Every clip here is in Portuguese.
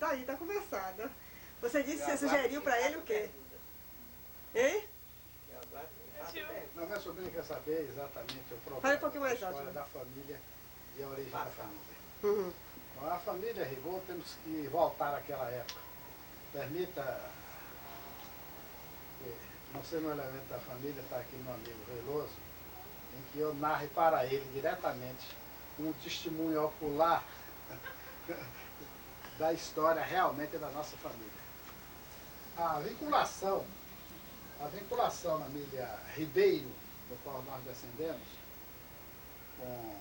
aí, tá conversado. Você disse que você sugeriu pra ele o quê? Hein? Não, minha sobrinha quer saber exatamente o problema Fale um pouquinho mais da alto. história da família e a origem da família. Uhum. Bom, a família Ribot, temos que voltar àquela época. Permita, não sendo um elemento da família, está aqui meu amigo Veloso, em que eu narre para ele diretamente um testemunho ocular da história realmente da nossa família. A vinculação na família Ribeiro, do qual nós descendemos, com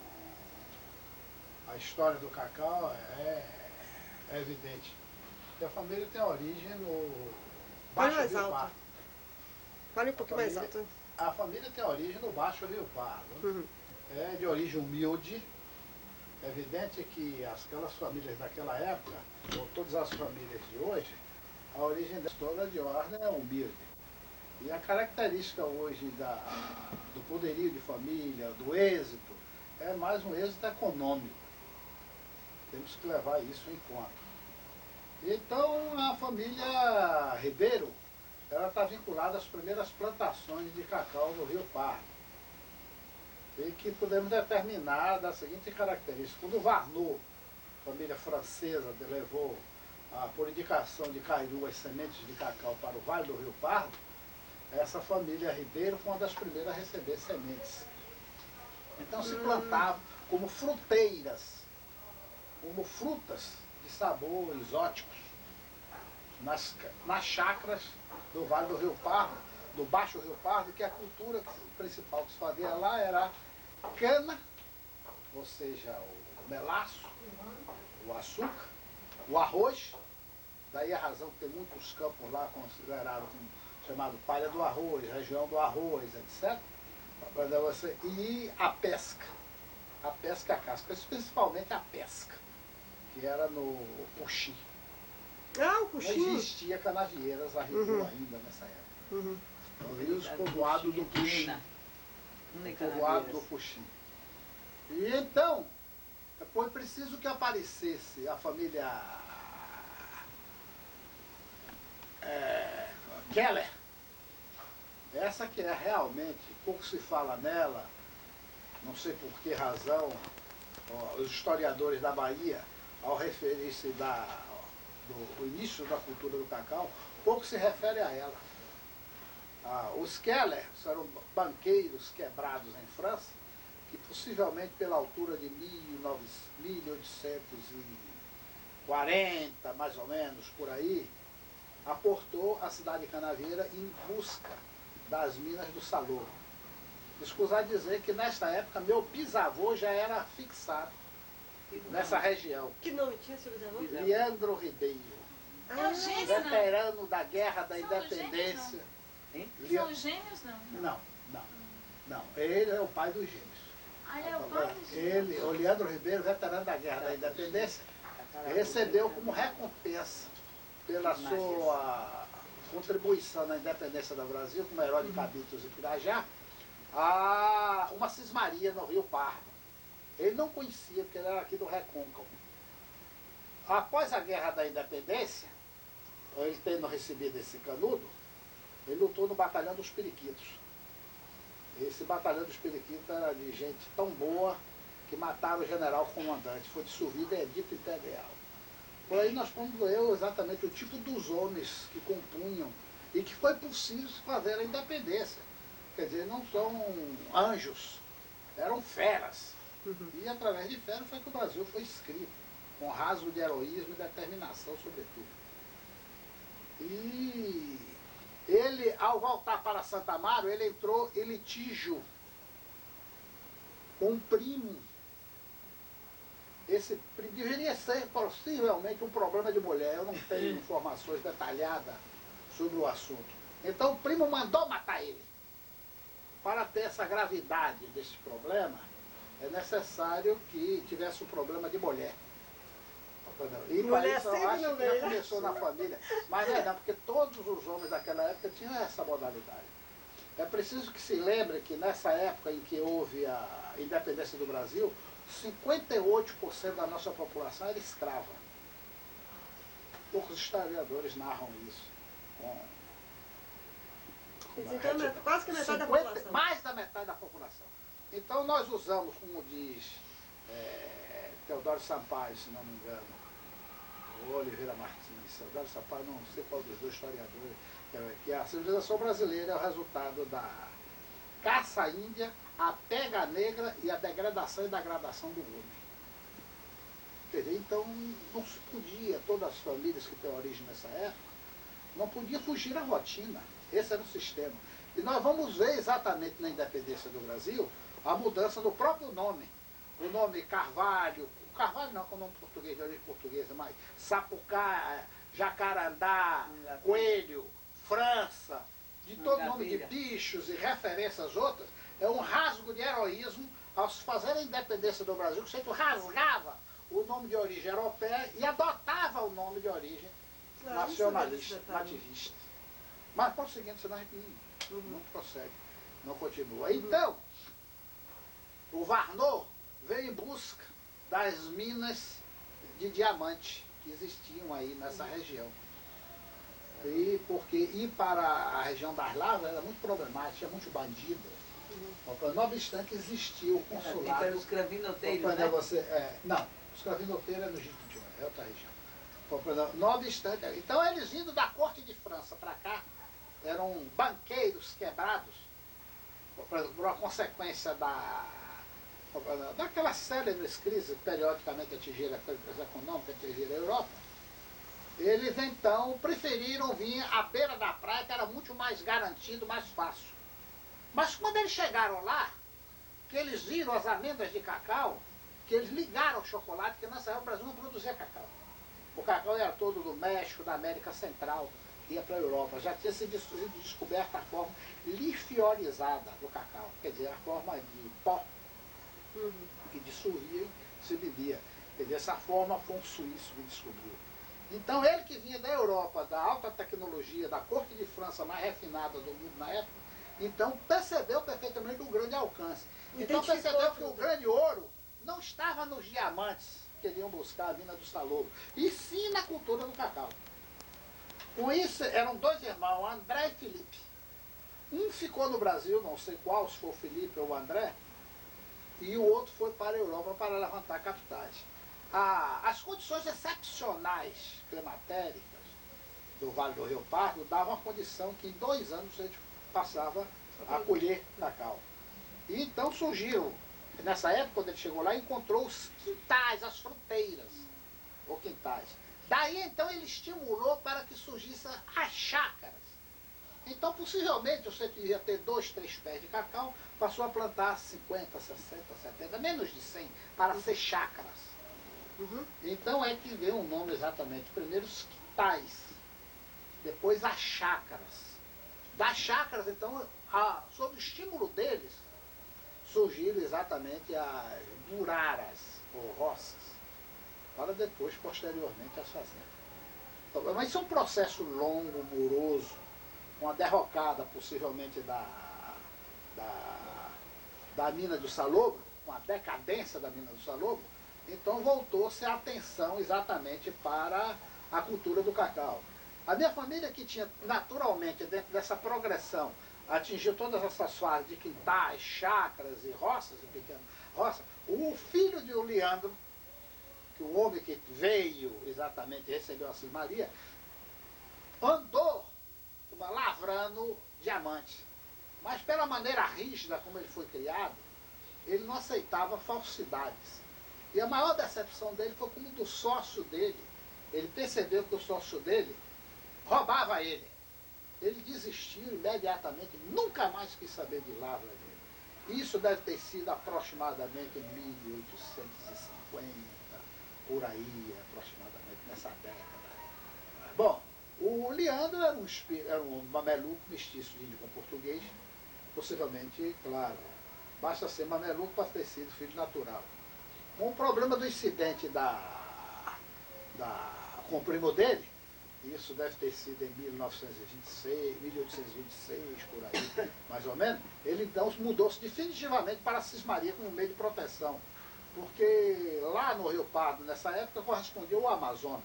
a história do cacau é evidente. Porque a família tem origem no Baixo mais Rio alto. Pardo. Fale um pouquinho mais alto. A família tem origem no Baixo Rio Pardo. Uhum. É de origem humilde. É evidente que aquelas famílias daquela época, ou todas as famílias de hoje, a origem delas toda de ordem é humilde. E a característica hoje do poderio de família, do êxito, é mais um êxito econômico. Temos que levar isso em conta. Então a família Ribeiro, ela está vinculada às primeiras plantações de cacau no Rio Pardo. E que podemos determinar da seguinte característica. Quando o Varnot, família francesa, levou, por indicação de Cairu, as sementes de cacau para o Vale do Rio Pardo, essa família Ribeiro foi uma das primeiras a receber sementes. Então se plantava como fruteiras, como frutas de sabor exóticos, nas chacras do Vale do Rio Pardo, do Baixo Rio Pardo, que a cultura principal que se fazia lá era cana, ou seja, o melaço, o açúcar, o arroz, daí a razão que tem muitos campos lá considerados chamado palha do arroz, região do arroz, etc. E a pesca a casca, principalmente a pesca, que era no Puxi. Ah, o Puxi. Não existia canavieiras a Rio ainda nessa época. Uhum. Rios povoados do Puxi. Povoado do Puxi. E então, foi preciso que aparecesse a família Keller. Essa que é realmente, pouco se fala nela, não sei por que razão, os historiadores da Bahia, ao referir-se do início da cultura do cacau, pouco se refere a ela. Os Keller eram banqueiros quebrados em França, que possivelmente pela altura de 1840, mais ou menos, por aí, aportou a cidade de Canavieira em busca das minas do Salou. Escusar dizer que nesta época meu bisavô já era fixado nessa região. Que nome tinha seu bisavô? Leandro Ribeiro, veterano da Guerra da Independência. São gêmeos, não? Não. Ele é o pai dos gêmeos. Ele é o pai dos gêmeos? O Leandro Ribeiro, veterano da Guerra da Independência, recebeu como recompensa pela sua contribuição na independência do Brasil, como herói de Cabitos e Pirajá, uma cismaria no Rio Pardo. Ele não conhecia, porque ele era aqui do Recôncavo. Após a Guerra da Independência, ele tendo recebido esse canudo, ele lutou no Batalhão dos Periquitos. Esse Batalhão dos Periquitos era de gente tão boa que mataram o general comandante. Foi dissolvido em edito imperial. Por aí nós vamos ver exatamente o tipo dos homens que compunham e que foi possível fazer a independência. Quer dizer, não são anjos, eram feras. E através de feras foi que o Brasil foi escrito, com rasgo de heroísmo e determinação, sobretudo. E ele, ao voltar para Santa Amaro, ele entrou em litígio com um primo. Esse deveria ser possivelmente um problema de mulher. Eu não tenho informações detalhadas sobre o assunto. Então o primo mandou matar ele. Para ter essa gravidade desse problema, é necessário que tivesse um problema de mulher. E para isso eu acho que já começou na família. Mas não é não, porque todos os homens daquela época tinham essa modalidade. É preciso que se lembre que nessa época em que houve a independência do Brasil, 58% da nossa população era escrava. poucos historiadores narram isso. Então, quase que metade da população. Mais da metade da população. Então nós usamos, como diz Teodoro Sampaio, se não me engano, ou Oliveira Martins, Teodoro Sampaio, não sei qual dos dois historiadores, que a civilização brasileira é o resultado da caça índia, a pega negra e a degradação e degradação do homem. Quer dizer, então não se podia, todas as famílias que têm origem nessa época, não podia fugir à rotina. Esse era o sistema. E nós vamos ver exatamente na independência do Brasil a mudança do próprio nome. O nome Carvalho, Carvalho não, com o nome português, de origem portuguesa, mas Sapucaí, Jacarandá, Coelho, França, de todo nome de bichos e referências outras, é um rasgo de heroísmo ao se fazer a independência do Brasil, que o sujeito rasgava o nome de origem europeia e adotava o nome de origem nacionalista, nativista. Mas prosseguindo, senão a gente não prossegue, não continua. Então, o Warnow veio em busca das minas de diamante que existiam aí nessa região. E porque ir para a região das lavras era muito problemático, tinha muito bandido. Não obstante, existia o consulado. Era o escravinoteiro, né? Não, o escravinoteiro é no Jequitinhonha, é outra região. Não obstante, então eles vindo da corte de França para cá, eram banqueiros quebrados, por uma consequência daquelas célebres crises periodicamente atingiram a coisa econômica, atingiram a Europa. Eles então preferiram vir à beira da praia, que era muito mais garantido, mais fácil. Mas quando eles chegaram lá, que eles viram as amêndoas de cacau, que eles ligaram ao chocolate, que nessa época o Brasil não produzia cacau. O cacau era todo do México, da América Central, que ia para a Europa. Já tinha sido descoberta a forma lifiorizada do cacau, quer dizer, a forma de pó, que dissolvia e se bebia. Quer dizer, essa forma foi um suíço que descobriu. Então ele que vinha da Europa, da alta tecnologia, da corte de França mais refinada do mundo na época, então percebeu perfeitamente o grande alcance. Então percebeu que o grande ouro não estava nos diamantes que iriam buscar a mina do Salobo, e sim na cultura do cacau. Com isso, eram dois irmãos, André e Felipe. Um ficou no Brasil, não sei qual, se foi o Felipe ou o André, e o outro foi para a Europa para levantar capitais. As condições excepcionais climatéricas do Vale do Rio Pardo davam a condição que em 2 anos a gente passava a colher cacau. E então surgiu, nessa época, quando ele chegou lá, encontrou os quintais, as fruteiras, ou quintais. Daí, então, ele estimulou para que surgissem as chácaras. Então, possivelmente, você que ia ter 2, 3 pés de cacau, passou a plantar 50, 60, 70, menos de 100, para ser chácaras. Então é que veio o nome exatamente. Primeiro os quintais, depois as chácaras. Das chácaras, então, sob o estímulo deles, surgiram exatamente as buraras, ou roças, para depois, posteriormente, as fazendas. Então, mas isso é um processo longo, moroso, uma derrocada, possivelmente, da mina do Salobro, uma decadência da mina do Salobro. Então voltou-se a atenção exatamente para a cultura do cacau. A minha família, que tinha naturalmente, dentro dessa progressão, atingiu todas essas fases de quintais, chácaras e roças, e pequenas roças, o filho de Leandro, que o homem que veio exatamente recebeu a Cismaria, andou lavrando diamante. Mas pela maneira rígida como ele foi criado, ele não aceitava falsidades. E a maior decepção dele foi como do sócio dele. Ele percebeu que o sócio dele roubava ele. Ele desistiu imediatamente, nunca mais quis saber de lavra dele. Isso deve ter sido aproximadamente em 1850, por aí, aproximadamente, nessa década. Bom, o Leandro era um mameluco mestiço de índio com português, possivelmente, claro, basta ser mameluco para ter sido filho natural. Com o problema do incidente com o primo dele, isso deve ter sido em 1926, 1826, por aí, mais ou menos, ele então mudou-se definitivamente para a Cismaria como meio de proteção, porque lá no Rio Pardo, nessa época, correspondia ao Amazonas.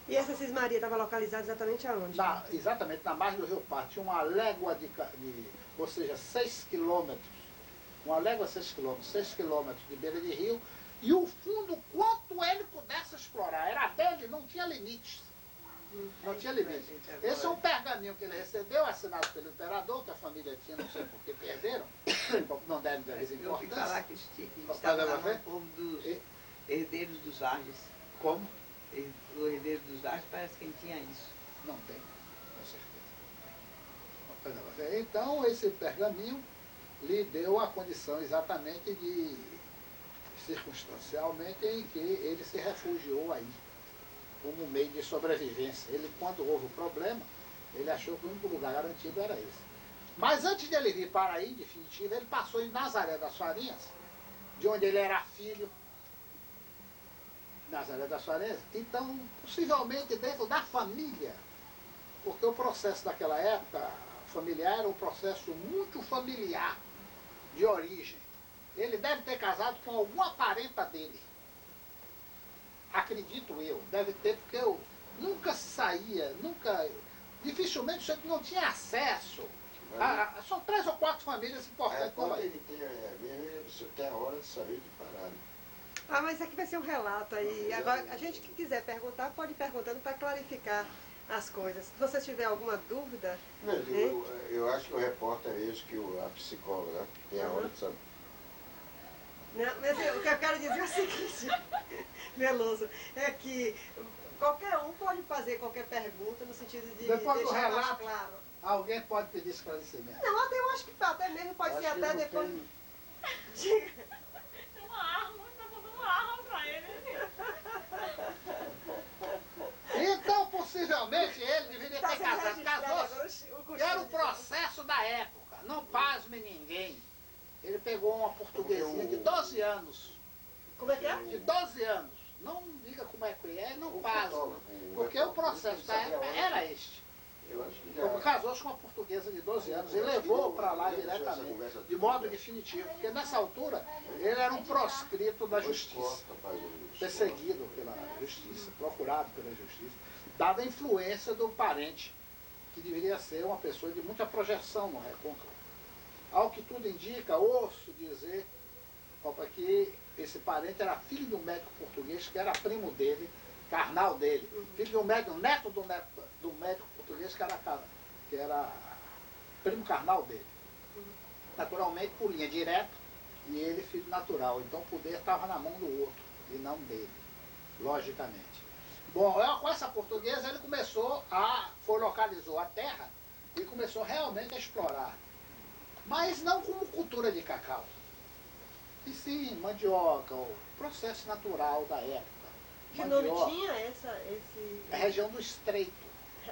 E essa Cismaria estava localizada exatamente aonde? Exatamente na margem do Rio Pardo. Tinha uma légua ou seja, 6 quilômetros. Uma légua 6 quilômetros, 6 quilômetros de beira de rio. E o fundo, quanto ele pudesse explorar. Era dele, não tinha limites. Não tinha limite. Esse é um pergaminho que ele recebeu, assinado pelo imperador, que a família tinha, não sei por que perderam, não devem dar importância. Eu ouvi falar que estava lá no povo dos herdeiros dos Vargas. Como? O herdeiro dos Vargas parece que ele tinha isso. Não tem, com certeza. Então, esse pergaminho lhe deu a condição exatamente circunstancialmente, em que ele se refugiou aí, como meio de sobrevivência. Ele, quando houve o problema, ele achou que o único lugar garantido era esse. Mas antes de ele vir para aí, em definitivo, ele passou em Nazaré das Farinhas, de onde ele era filho. Nazaré das Farinhas. Então, possivelmente dentro da família, porque o processo daquela época familiar era um processo muito familiar, de origem. Ele deve ter casado com alguma parenta dele. Acredito eu, deve ter, porque eu nunca saía, dificilmente você não tinha acesso. São 3 ou 4 famílias importantes. Quando ele tem você tem a hora de sair de parada. Mas isso aqui vai ser um relato aí. Agora, a gente que quiser perguntar, pode ir perguntando para clarificar as coisas. Se você tiver alguma dúvida... Eu acho que o repórter é esse, que a psicóloga tem a hora de saber. Não, mas o que eu quero dizer é o seguinte, Veloso, é que qualquer um pode fazer qualquer pergunta no sentido de depois do deixar mais relato, claro. Alguém pode pedir esclarecimento. Não, eu acho que até mesmo pode ser até depois... Diga. Uma arma, tá dando uma arma pra ele. Então, possivelmente, ele deveria ter casado. Casou-se. Era o processo da época. Não pasme ninguém. Ele pegou uma portuguesinha de 12 anos. Como é que é? De 12 anos. Não diga como é que é, não pasme. Porque o processo da época era este. Ele casou-se com uma portuguesa de 12 anos e levou para lá diretamente, de modo definitivo. Porque nessa altura, ele era um proscrito da justiça. Perseguido pela justiça, procurado pela justiça. Dada a influência do parente, que deveria ser uma pessoa de muita projeção no recôncavo. Ao que tudo indica, ouço dizer que esse parente era filho de um médico português, que era primo dele, carnal dele. Filho de um médico, neto do médico português, que era primo carnal dele. Naturalmente, por linha direta, e ele filho natural. Então o poder estava na mão do outro, e não dele, logicamente. Bom, com essa portuguesa ele localizou a terra e começou realmente a explorar. Mas não como cultura de cacau. E sim, mandioca, o processo natural da época. Que nome tinha esse... A região do Estreito.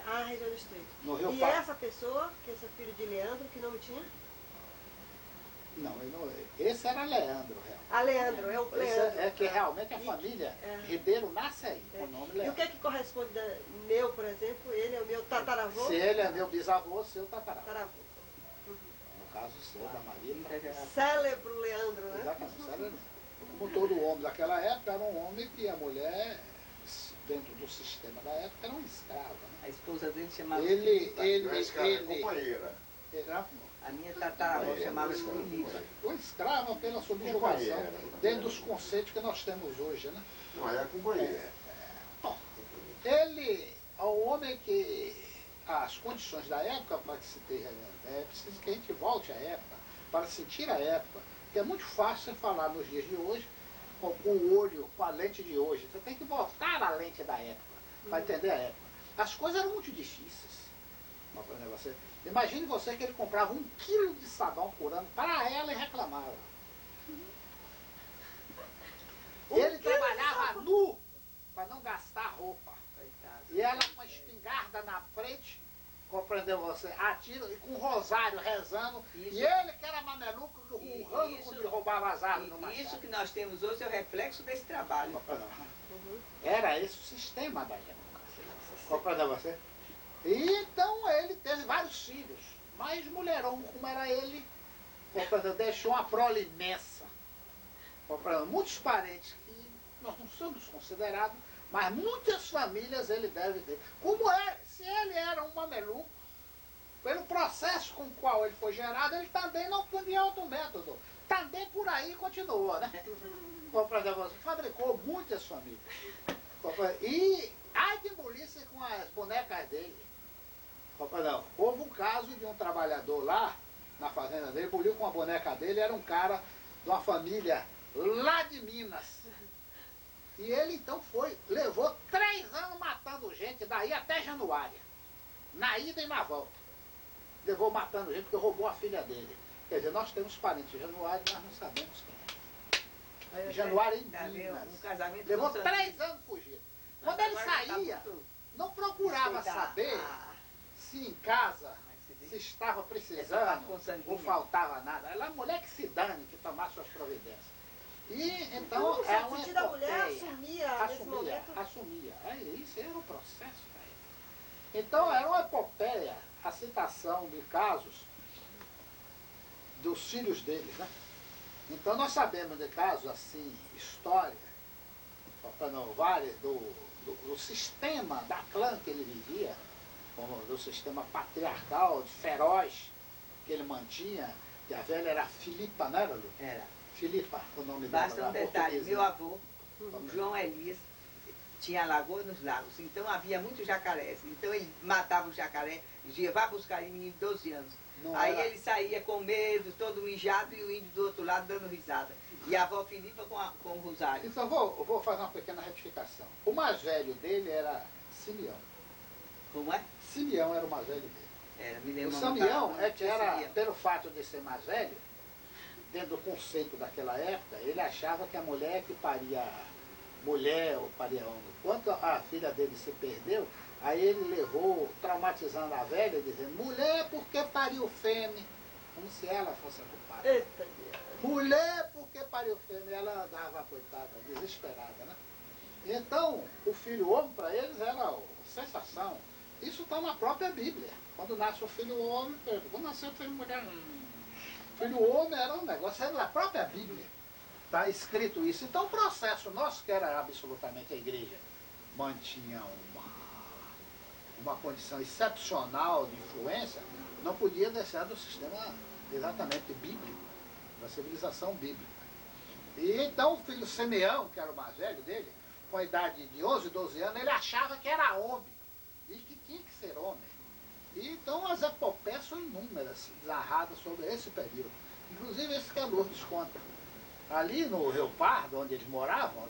A região do Estreito. No Rio E Pardo. essa pessoa, que esse filho de Leandro, que nome tinha? Não, esse era Leandro, realmente. Leandro, é o Leandro. É que realmente a família Ribeiro nasce aí, com o nome Leandro. E o que é que corresponde meu, por exemplo? Ele é o meu tataravô? Se ele é meu bisavô, seu tataravô. Tataravô. No caso seu, da Maria. Cérebro Leandro, né? Exatamente, cérebro. Como todo homem daquela época, era um homem que a mulher, dentro do sistema da época, era um escravo. Né? A esposa dele chamava... companheira. A minha tataravó chamava-se Filipa. O escravo pela subjugação, dentro dos conceitos que nós temos hoje, né? Não era companheira. Ele é um homem que as condições da época, para que se tenha, é preciso que a gente volte à época, para sentir a época, que é muito fácil falar nos dias de hoje, com o olho, com a lente de hoje. Você tem que voltar à lente da época, para entender a época. As coisas eram muito difíceis. Imagine você que ele comprava 1 quilo de sabão por ano para ela e reclamava. Ele trabalhava nu para não gastar roupa. E ela com a espingarda na frente, compreendeu você? Atira e com um rosário rezando. Isso. E ele que era mameluco, urrando quando roubava as armas no machado. Isso que nós temos hoje é o reflexo desse trabalho. Era esse o sistema da época. Compreendeu você? E então ele teve vários filhos, mas mulherão como era ele, deixou uma prole imensa. Muitos parentes que nós não somos considerados, Mas muitas famílias ele deve ter. Como é, se ele era um mameluco, pelo processo com o qual ele foi gerado, ele também não podia outro método. Também por aí continuou, né? Fabricou muitas famílias. E ai de polícia com as bonecas dele. Houve um caso de um trabalhador lá, na fazenda dele, poliu com a boneca dele, era um cara de uma família lá de Minas. E ele então levou 3 anos matando gente, daí até Januária. Na ida e na volta. Levou matando gente porque roubou a filha dele. Quer dizer, nós temos parentes de Januária, nós não sabemos quem é. Januária em Minas. Um casamento levou 3 anos fugindo. Quando ele saía, não procurava saber se em casa, se estava precisando ou faltava nada. Ela é a mulher que se dane, que tomasse suas providências. E então é uma epopeia. A mulher assumia nesse momento. Assumia. Isso era o processo. Então era uma epopeia, a citação de casos dos filhos deles, né? Então nós sabemos de casos assim, história, vários do sistema da clã que ele vivia, do sistema patriarcal, feroz, que ele mantinha, que a velha era Filipa, não era, Lu? Era. Filipa, o nome dela. Basta um detalhe, meu avô, João Elias, tinha lagoa nos lagos, então havia muitos jacarés. Então ele matava o jacaré, dizia, vá buscar em mim 12 anos. Aí ele saía com medo, todo mijado, e o índio do outro lado dando risada. E a avó Filipa com o rosário. Então vou fazer uma pequena retificação. O mais velho dele era Simeão. Como é? Simeão era o mais velho dele. Era, me lembro. O Simeão é que era, pelo fato de ser mais velho, dentro do conceito daquela época, ele achava que a mulher que paria mulher ou paria homem. Quando a filha dele se perdeu, aí ele levou, traumatizando a velha, dizendo, mulher porque pariu fêmea, como se ela fosse a culpada. Eita, Mulher porque pariu fêmea, ela andava, coitada, desesperada, né? Então, o filho homem para eles era sensação. Isso está na própria Bíblia. Quando nasce o filho homem, quando nasceu o filho mulher, o filho homem era um negócio, era na própria Bíblia. Está escrito isso. Então o processo nosso, que era absolutamente a igreja, mantinha uma condição excepcional de influência, não podia deixar do sistema exatamente bíblico, da civilização bíblica. E então o filho Simeão, que era o mais velho dele, com a idade de 11, 12 anos, ele achava que era homem, e que tinha que ser homem. E então as epopeias são inúmeras, narradas sobre esse período. Inclusive esse que a Lourdes conta. Ali no Rio Pardo, onde eles moravam,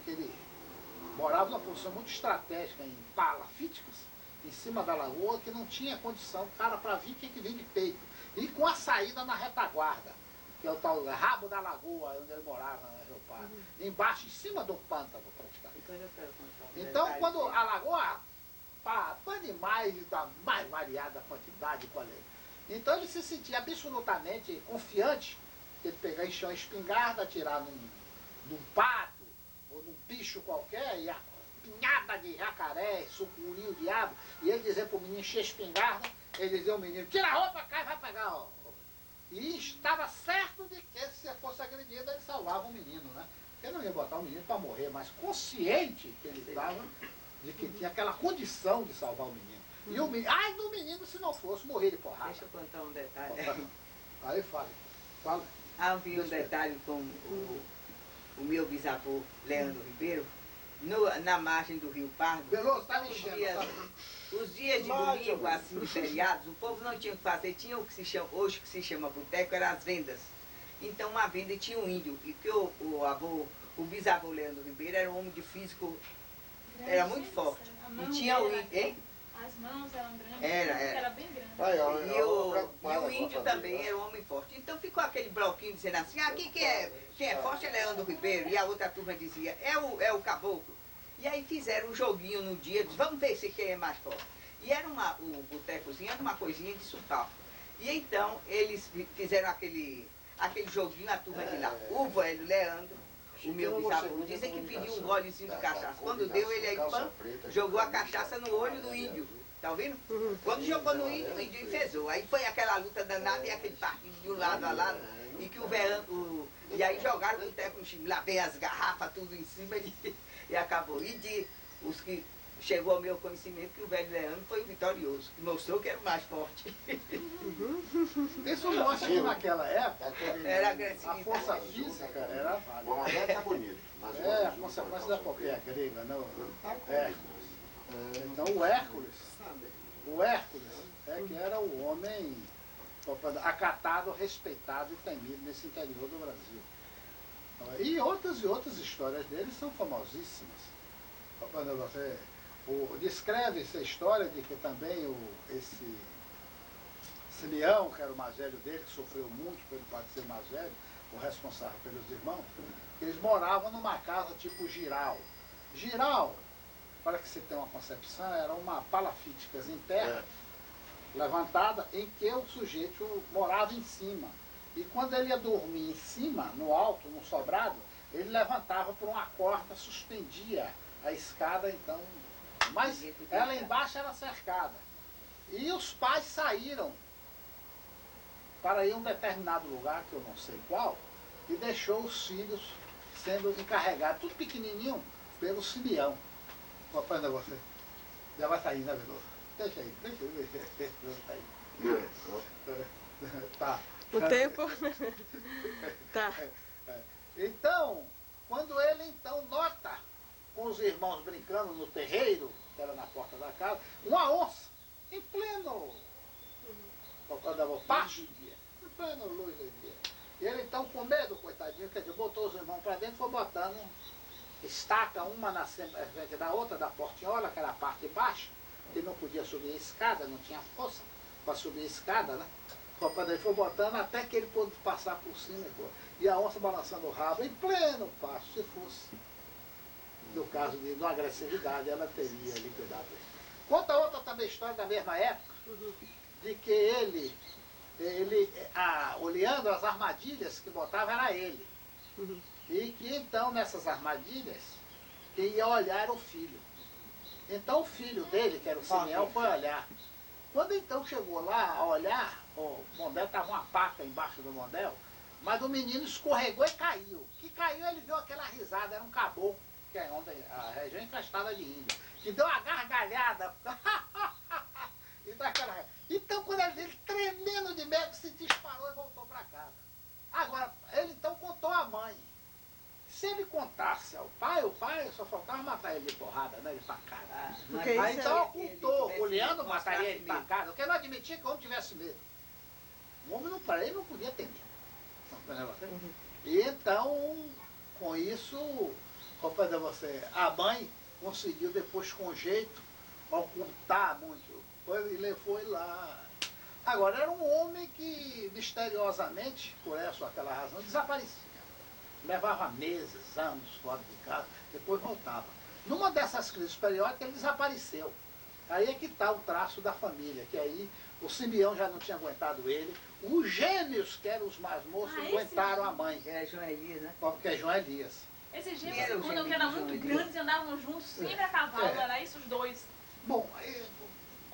moravam numa posição muito estratégica, em palafíticos, em cima da lagoa, que não tinha condição, o cara para vir tinha que vir de peito. E com a saída na retaguarda, que é o tal rabo da lagoa, onde ele morava, no Rio Pardo. Embaixo, em cima do pântano, praticamente. Então, quando a lagoa, para animais da mais variada quantidade e qualidade, então ele se sentia absolutamente confiante de ele pegar, encher uma espingarda, atirar num pato ou num bicho qualquer, e a pinhada de jacaré, sucuri, o diabo, e ele dizer para o menino encher a espingarda, ele dizia ao menino, tira a roupa, cai, vai pegar, ó. E estava certo de que se fosse agredido, ele salvava o menino, né? Ele não ia botar o menino para morrer, mas consciente que ele estava de que tinha aquela condição de salvar o menino. E o menino, ai do menino se não fosse morrer de porrada. Deixa eu contar um detalhe. Aí fala. Havia um detalhe com o meu bisavô, Leandro Ribeiro, na margem do Rio Pardo. Veloso, tá me enchendo, os dias de domingo, assim, de feriados, o povo não tinha o que fazer, tinha o que se chama, hoje que se chama boteco, eram as vendas. Então uma venda e tinha um índio, e que o bisavô Leandro Ribeiro era um homem de físico, era muito forte. E tinha o índio, hein? As mãos eram grandes, era bem grande. E o índio também era um homem forte. Então ficou aquele bloquinho dizendo assim, aqui quem é forte é Leandro Ribeiro. E a outra turma dizia, é o caboclo. E aí fizeram um joguinho no dia, disse, vamos ver se quem é mais forte. E era o botecozinho era uma coisinha de sucal. E então eles fizeram aquele joguinho, a turma de lá. O velho Leandro, o meu bisavô, dizem que pediu um golezinho de cachaça. Quando deu, ele aí, pã, jogou a cachaça no olho do índio. Tá ouvindo? Quando jogou no índio, o índio enfesou. Aí foi aquela luta danada e aquele partido de um lado a lado. E que e aí jogaram o boteco no chão. Lá vem as garrafas, tudo em cima e acabou. E os que chegou ao meu conhecimento que o velho Leandro foi o vitorioso, que mostrou que era o mais forte. Isso mostra que naquela época Era a agressividade. força física era O válida. Amazé tá bonito. Mas o É a azul consequência tá da epopeia grega, não? Tá É. Então o Hércules é que era o homem acatado, respeitado e temido nesse interior do Brasil. E outras histórias dele são famosíssimas. Quando você descreve essa história de que também esse Simeão, que era o mais velho dele, que sofreu muito pelo pai de ser mais velho, o responsável pelos irmãos, eles moravam numa casa tipo giral. Giral, para que você tenha uma concepção, era uma palafítica em terra, levantada, em que o sujeito morava em cima. E quando ele ia dormir em cima, no alto, no sobrado, ele levantava por uma corda, suspendia a escada, então. Mas ela embaixo era cercada. E os pais saíram para ir a um determinado lugar, que eu não sei qual, e deixou os filhos sendo encarregados, tudo pequenininho, pelo Simeão. Papai, não é você? Já vai sair, né, Veloso? Deixa aí. Tá. O tempo. Tá. Então, quando ele então nota, com os irmãos brincando no terreiro, que era na porta da casa, uma onça, em pleno pasto do dia, em pleno luz do dia. E ele então, com medo, coitadinho, quer dizer, botou os irmãos para dentro e foi botando estaca uma na frente da outra, da portinhola, que era a parte de baixo, que não podia subir a escada, não tinha força para subir a escada, né? Ele foi botando até que ele pôde passar por cima. E a onça balançando o rabo em pleno pasto. Se fosse, no caso de uma agressividade, ela teria liquidado ele. Conta outra também história da mesma época, de que o Leandro, as armadilhas que botava era ele. E que então nessas armadilhas, quem ia olhar era o filho. Então o filho dele, que era o Simeão, foi olhar. Quando então chegou lá a olhar, o Mondel estava uma paca embaixo do Mondel, mas o menino escorregou e caiu. Que caiu, ele deu aquela risada, era um caboclo, que é onde a região infestada de índio, que deu uma gargalhada. E daquela... Então quando ele tremendo de medo, se disparou e voltou para casa. Agora, ele então contou à mãe. Se ele contasse ao pai, o pai só faltava matar ele de porrada, né? De facada. Aí então ocultou, o Leandro mataria ele de facada, porque não admitia que o homem tivesse medo. O homem não, para ele não podia ter medo. E então, com isso, a mãe conseguiu depois com jeito ocultar muito. Ele foi lá. Agora, era um homem que misteriosamente, por essa ou aquela razão, desaparecia. Levava meses, anos fora de casa, depois voltava. Numa dessas crises periódicas, ele desapareceu. Aí é que está o traço da família, que aí o Simeão já não tinha aguentado ele, os gêmeos, que eram os mais moços, aguentaram a mãe. Que era João Elias, né? Que é João Elias. Esses gêmeos, segundo que eram muito grandes e andavam juntos, sempre a cavalo, era isso os dois. Bom,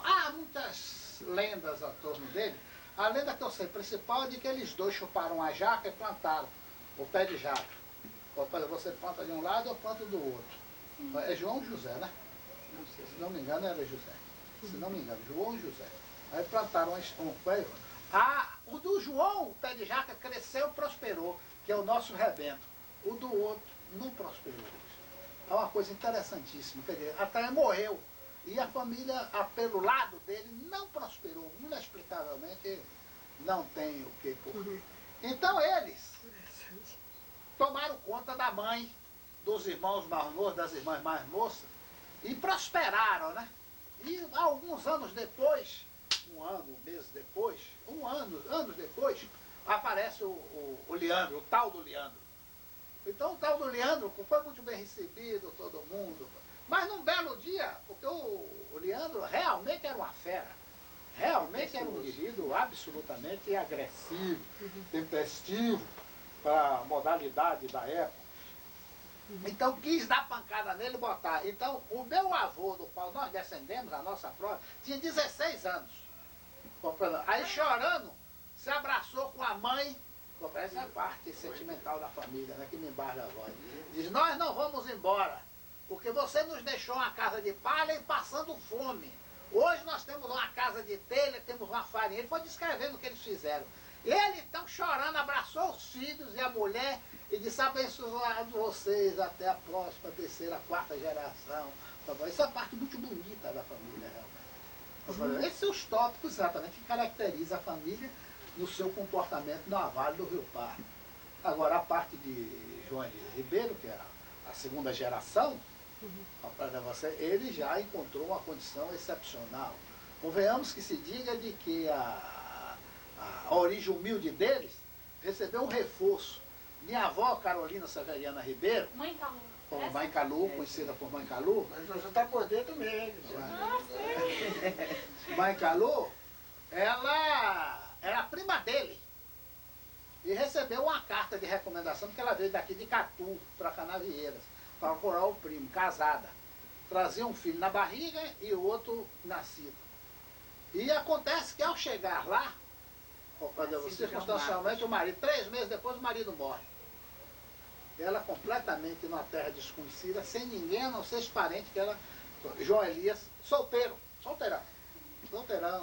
há muitas lendas a torno dele. A lenda que eu sei principal é de que eles dois chuparam a jaca e plantaram o pé de jaca. Você planta de um lado, eu planto do outro. É João José, né? Não sei, se não me engano era José. Se não me engano, João José. Aí plantaram um pé. O do João, o pé de jaca, cresceu e prosperou, que é o nosso rebento. O do outro não prosperou. É uma coisa interessantíssima. Quer dizer, até morreu. E a família, pelo lado dele, não prosperou. Inexplicavelmente, não tem o que porquê. Então eles tomaram conta da mãe, dos irmãos mais moços, das irmãs mais moças, e prosperaram, né? E alguns anos depois, anos depois, aparece o Leandro, o tal do Leandro. Então o tal do Leandro foi muito bem recebido, todo mundo. Mas num belo dia, porque o Leandro realmente era uma fera. Realmente era um indivíduo absolutamente agressivo, tempestivo, para a modalidade da época. Então quis dar pancada nele e botar. Então o meu avô, do qual nós descendemos, a nossa prova, tinha 16 anos. Aí chorando, se abraçou com a mãe. Essa é a parte sentimental da família, né, que me embarga a voz. Diz, nós não vamos embora. porque você nos deixou uma casa de palha e passando fome. Hoje nós temos uma casa de telha, temos uma farinha. Ele foi descrevendo o que eles fizeram. Ele, então, chorando, abraçou os filhos e a mulher e disse: abençoado vocês até a próxima, terceira, quarta geração. Isso é a parte muito bonita da família, realmente. Esses são os tópicos, exatamente, que caracterizam a família no seu comportamento na Vale do Rio Pardo. Agora, a parte de João Elias Ribeiro, que é a segunda geração, ele já encontrou uma condição excepcional. Convenhamos que se diga de que a origem humilde deles recebeu um reforço. Minha avó, Carolina Severiana Ribeiro, Mãe Calu. Mãe Calu, conhecida por Mãe Calu, Mas você está por dentro mesmo. Mãe Calu, ela era prima dele. E recebeu uma carta de recomendação, porque ela veio daqui de Catu, para Canavieiras, para procurar o primo, casada. Trazia um filho na barriga e outro nascido. E acontece que ao chegar lá, circunstancialmente o marido, 3 meses depois o marido morre. Ela completamente numa terra desconhecida, sem ninguém a não ser os parentes que ela... João Elias, solteirão,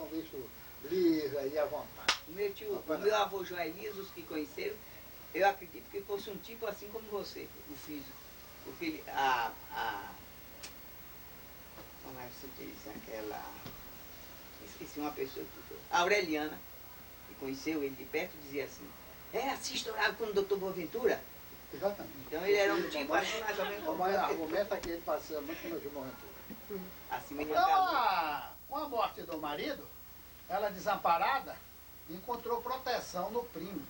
bicho livre aí à vontade. O meu avô João Elias, os que conheceram, eu acredito que fosse um tipo assim como você, o físico. Porque ele, como é que se diz? Esqueci uma pessoa, a Aureliana, que conheceu ele de perto, dizia assim: era assim estourado como o doutor Boaventura? Exatamente. Então ele era um tipo assim, mais ou menos como... A mãe argumenta que ele parecia muito com o Gil Boaventura. Assim mesmo. Então, com a morte do marido, ela desamparada, encontrou proteção no primo,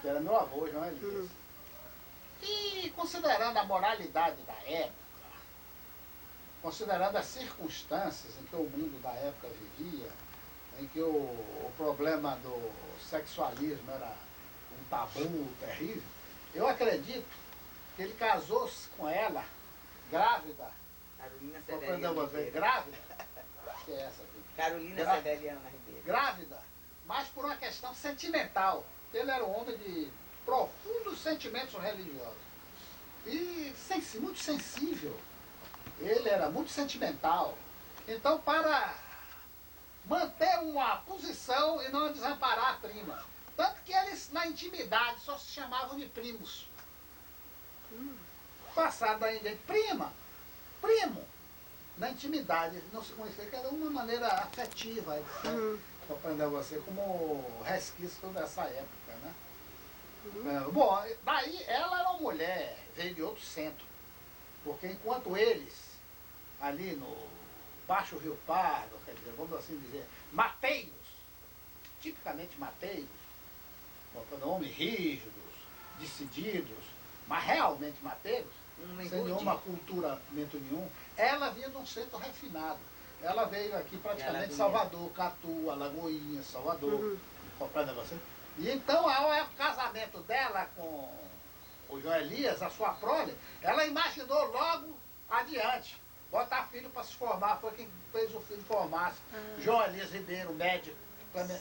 que era meu avô, João Elias. E considerando a moralidade da época, considerando as circunstâncias em que o mundo da época vivia, em que o problema do sexualismo era um tabu terrível, eu acredito que ele casou-se com ela, grávida. Carolina Severiana Ribeiro. Grávida? Que é essa aqui? Carolina Severiana Ribeiro. Grávida, mas por uma questão sentimental. Ele era um homem de profundos sentimentos religiosos. E muito sensível. Ele era muito sentimental. Então, para manter uma posição e não desamparar a prima. Tanto que eles, na intimidade, só se chamavam de primos. Passaram daí de prima, primo. Na intimidade, não se conhecia, que era uma maneira afetiva, para aprender você como resquício dessa época, né? Bom, daí ela era uma mulher, veio de outro centro. Porque enquanto eles, ali no Baixo Rio Pardo, quer dizer, vamos assim dizer, mateiros, tipicamente mateiros, homens rígidos, decididos, mas realmente mateiros, sem nenhuma culturamento nenhum, ela vinha de um centro refinado. Ela veio aqui praticamente de Salvador, Catu, Alagoinha, Salvador, compreende você? E então, ao casamento dela com o João Elias, a sua prole, ela imaginou logo adiante, botar filho para se formar, foi quem fez o filho formar-se. João Elias Ribeiro, médico,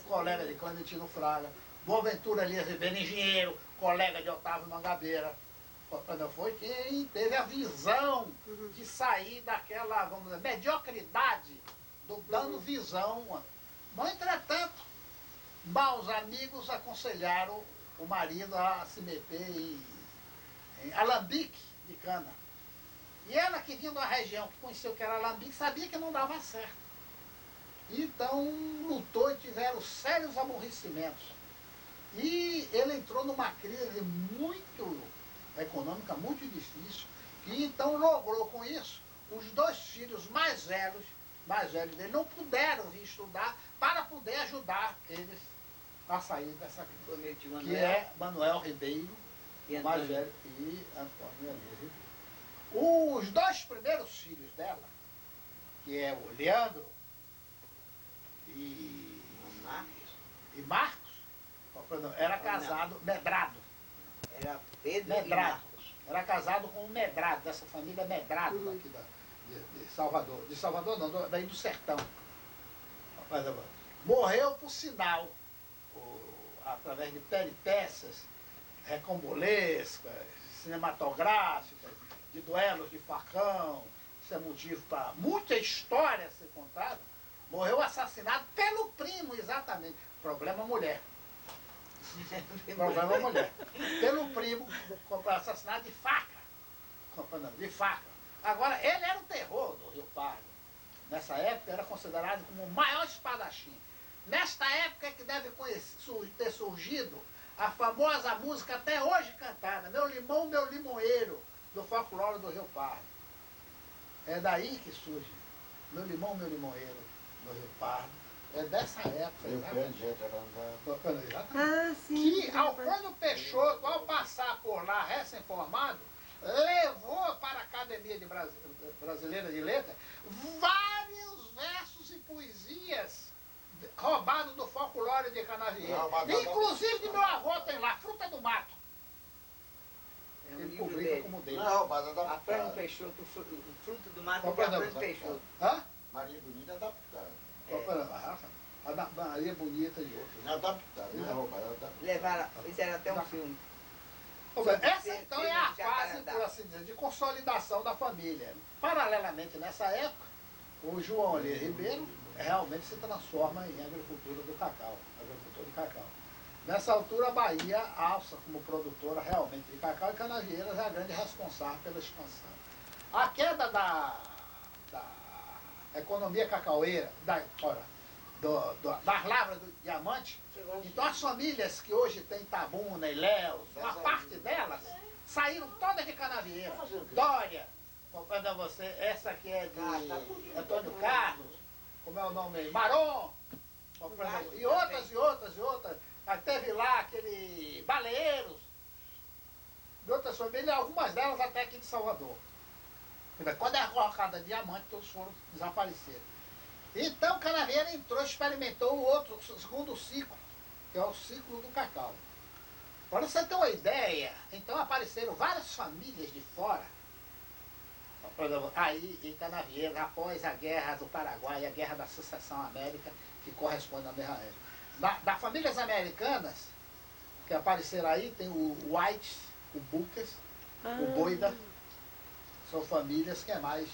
colega de Clementino Fraga, Boaventura Elias Ribeiro, engenheiro, colega de Otávio Mangabeira. Foi quem teve a visão de sair daquela, vamos dizer, mediocridade, dando visão. Mas, entretanto, maus amigos aconselharam o marido a se meter em alambique de cana. E ela, que vinha de uma região que conheceu que era alambique, sabia que não dava certo. Então, lutou e tiveram sérios aborrecimentos. E ele entrou numa crise muito econômica, muito difícil, que então logrou com isso, os 2 filhos mais velhos dele não puderam vir estudar para poder ajudar eles a sair dessa crise. Que é Manuel Ribeiro, mais velho, e Antônio Elias Ribeiro. Os 2 primeiros filhos dela, que é o Leandro e Marcos, era casado, Medrado. Era Pedro Medrado. Era casado com um Medrado, dessa família Medrado aqui de Salvador. De Salvador não, daí do sertão. Morreu por sinal, através de peripécias recambolescas, cinematográficas, de duelos de facão, isso é motivo para muita história ser contada. Morreu assassinado pelo primo, exatamente. Problema mulher. Problema mulher. Pelo primo, assassinado de faca. Não, de faca. Agora, ele era o terror do Rio Pardo. Nessa época, era considerado como o maior espadachim. Nesta época é que deve ter surgido a famosa música até hoje cantada, Meu Limão, Meu Limoeiro, do folclore do Rio Pardo. É daí que surge Meu Limão, Meu Limoeiro, do Rio Pardo. É dessa época. Ah, sim. Que Alfredo Peixoto, ao passar por lá, recém-formado, levou para a Academia Brasileira de Letras vários versos e poesias roubados do folclore de Canavieira. Inclusive de meu avô tem lá, Fruta do Mato. É um Ele livro publica dele. como dele. Não é roubada da Alfredo Peixoto, o Fruto do Mato, Comprando, de Alfredo Peixoto. Hã? Maria Bonita é adaptada. A da Maria Bonita e outros. É adaptada, não é roubada, é adaptada. Levaram, fizeram até um filme. Essa então é a fase, por assim dizer, de consolidação da família. Paralelamente, nessa época, o João Alê Ribeiro realmente se transforma em agricultura do cacau, agricultor de cacau. Nessa altura, a Bahia alça como produtora realmente de cacau e Canavieiras é a grande responsável pela expansão. A queda da economia cacaueira, das lavras do diamante, então as famílias que hoje têm Itabuna, Ilhéus, uma parte delas saíram todas de Canavieira. Dória, compreendam você, essa aqui é de Antônio Carlos, como é o nome aí? Marom, e outras, e outras, e outras. Aí teve lá aquele Baleeiros, de outras famílias, algumas delas até aqui de Salvador. Quando é colocada diamante, todos foram desapareceram. Então Canavieira entrou, experimentou o segundo ciclo, que é o ciclo do cacau. Para você ter uma ideia, então apareceram várias famílias de fora, aí em Canavieira, após a guerra do Paraguai, a guerra da Secessão América, que corresponde à mesma época. Das famílias americanas que apareceram aí, tem o White, o Bucas, o Boida, são famílias que é mais,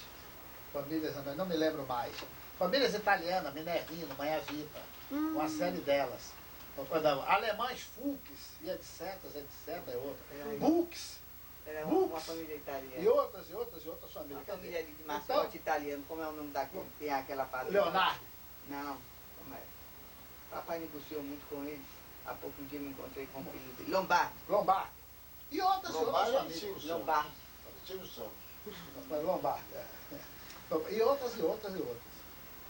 famílias, não me lembro mais. Famílias italianas, Minervino, Manha Vita, uma série delas. Alemães, Fuchs, e etc, é outra. Bucks, Era uma família italiana. e outras famílias. Uma família de mascote italiano, como é o nome daquele? Tem aquela fazenda. Leonardo. Não, como é? Papai negociou muito com eles. Há pouco dia me encontrei com o filho dele. Lombardi. E outras famílias. Lombardi. Silvio Santos. Lombardi. E outras.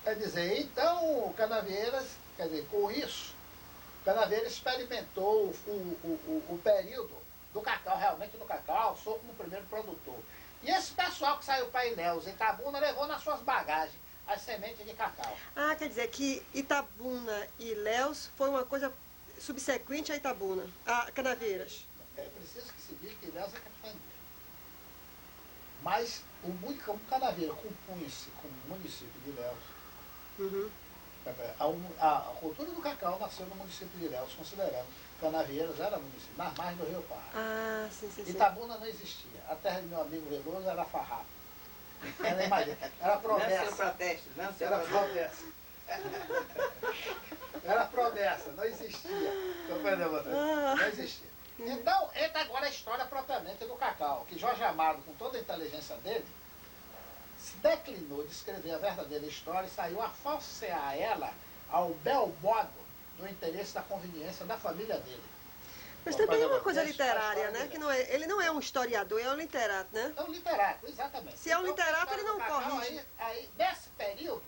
Quer dizer, então, Canavieiras, quer dizer, com isso, Canavieira experimentou o período do cacau, realmente do cacau, sou como primeiro produtor. E esse pessoal que saiu para Ilhéus, Itabuna, levou nas suas bagagens as sementes de cacau. Ah, quer dizer que Itabuna e Ilhéus foi uma coisa subsequente a Itabuna, a Canaveiras. É preciso que se diga que Ilhéus é capitania. Mas como Canavieira compunha-se como município de Ilhéus, Uhum. a cultura do cacau nasceu no município de Ilhéus, considerando Canavieiras era município, nas margens do Rio Pardo. Ah, sim. Itabuna não existia. A terra de meu amigo Veloso era farrapo. Era promessa. Não seu protesto, não seu Era protesto. promessa. Era promessa, não existia. Não existia. Então, entra agora a história propriamente do cacau, que Jorge Amado, com toda a inteligência dele, se declinou de escrever a verdadeira história e saiu a falsear ela ao bel modo do interesse da conveniência da família dele. Mas também é uma coisa literária, né? Que ele não é um historiador, é um literato, né? É um literato, exatamente. Se é um literato, ele não corrige. Aí, nesse período,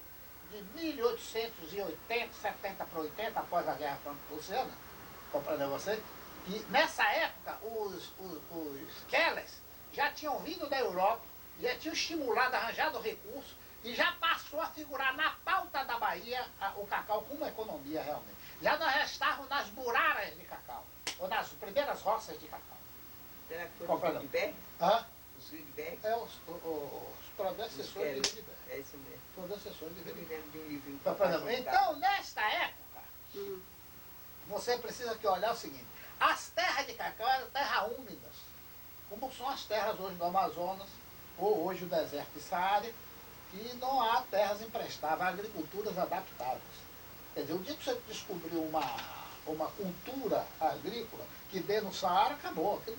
de 1880, 70 para 80, após a Guerra Franco-Prussiana, compreendeu você? E nessa época, os Kellers já tinham vindo da Europa, já tinham estimulado, arranjado recursos, e já passou a figurar na pauta da Bahia o cacau como economia realmente. Já não estavam nas buraras de cacau, ou nas primeiras roças de cacau. Será que foi os Rydberg? Hã? Os Rydberg? É os predecessores de Rydberg. É isso mesmo. Predecessores de Eu me Rydberg. lembro de um livrinho. Então, nesta época, você precisa que olhar o seguinte: as terras de cacau eram terras úmidas, como são as terras hoje do Amazonas, ou hoje o deserto de Saara, que não há terras emprestáveis, há agriculturas adaptáveis. Quer dizer, o dia que você descobriu uma cultura agrícola que dê no Saara, acabou. Aquilo